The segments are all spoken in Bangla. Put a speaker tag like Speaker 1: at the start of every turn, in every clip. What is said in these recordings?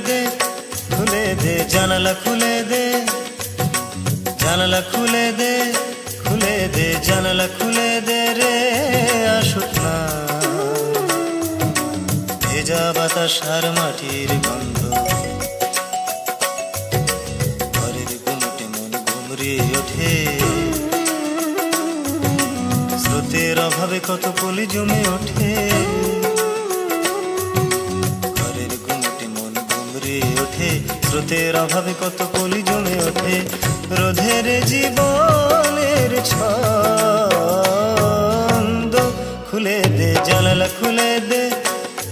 Speaker 1: দে, খুলে দে জানালা খুলে দে, জানালা খুলে দে, খুলে দে জানালা খুলে দে রে আসুক না ভেজা বাতাস আর মাটির গন্ধ। ঘরের ঘুমটে মন ঘুমড়িয়ে ওঠে, স্রোতের অভাবে কত পলি জমে ওঠে। ঘরের ঘুমটে মন ঘুমড়িয়ে ওঠে, স্রোতের অভাবে কত পলি জমে ওঠে। রোধের জীবনের ছন্দ খুলে দে জানালা খুলে দে,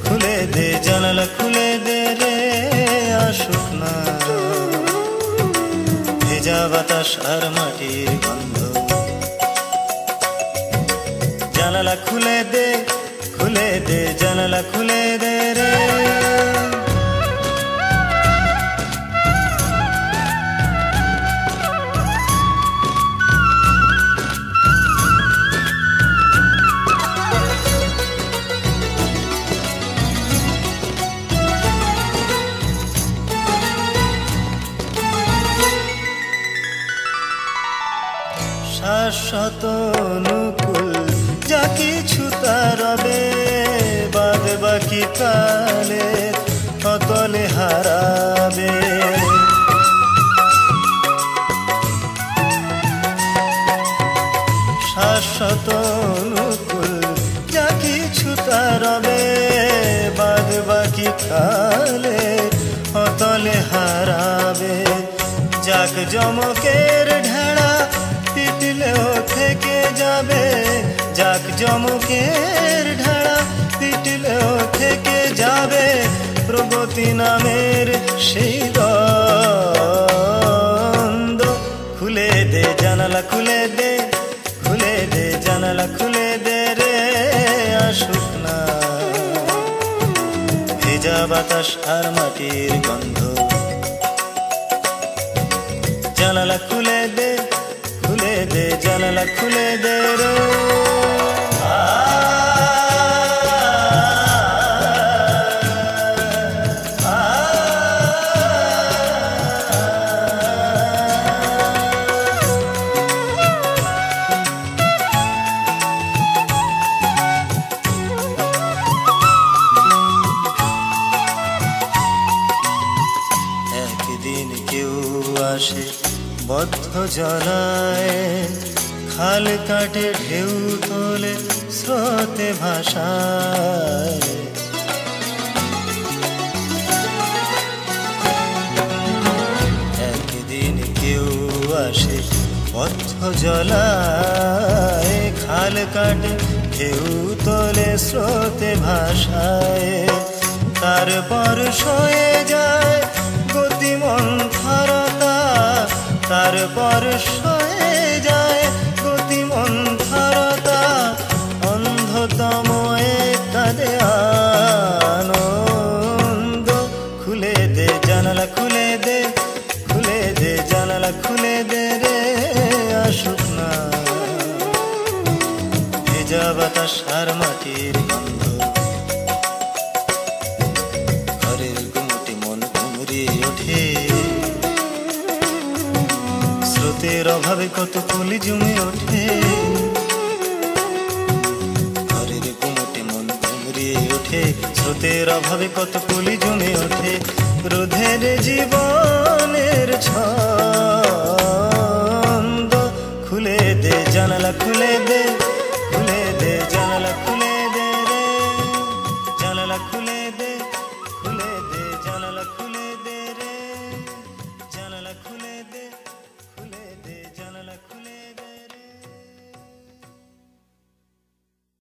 Speaker 1: খুলে দে জানালা খুলে দে রে আসুক না ভেজা বাতাস আর মাটির গন্ধ। জানালা খুলে দে, খুলে দে জানালা খুলে দে রে। শাশ্বত অনুকূল যা কিছু তার রবে, বাদ বাকি কালে অতলে হারাবে। শাশ্বত অনুকূল যা কিছু তার রবে, বাদ বাকি কালে অতলে হারাবে। যাক জমকের ঢেড়া পিটলেও থেকে যাবে, যাক জমকের ঢেড়া পিটলেও থেকে যাবে। প্রগতি নামের সেই দ্বন্দ্ব খুলে দে জানালা খুলে দে, খুলে দে জানালা খুলে দে রে আসুক না ভেজা বাতাস আর মাটির গন্ধ। জানালা খুলে দে, খুলে দে জানালা খুলে দে রে। একদিন কেউ আসে বদ্ধ জলায়, খাল কাটে ঢেউ তোলে স্রোতে ভাষায়। একদিন কেউ আসে বদ্ধ জলায়, খাল কাটে ঢেউ তোলে স্রোতে ভাষায়। তারপর সয়ে যায় গতিমন্থরতা, তারপর সয়ে যায় গতিমন্থরতা। অন্ধতম কাঁদে আনন্দ খুলে দে জানালা খুলে দে, খুলে দে জানালা খুলে দে রে আসুক না ভেজা বাতাস আর মাটির গন্ধ। ঘরের ঘুমটে মন ঘুমড়িয়ে ওঠে, স্রোতের অভাবে কত কলি জমে ওঠে। ঘরের ঘুমটে মন ঘুমড়িয়ে ওঠে, স্রোতের অভাবে কত কলি জমে ওঠে। রোধের জীবনের ছন্দ খুলে দে জানালা খুলে দে,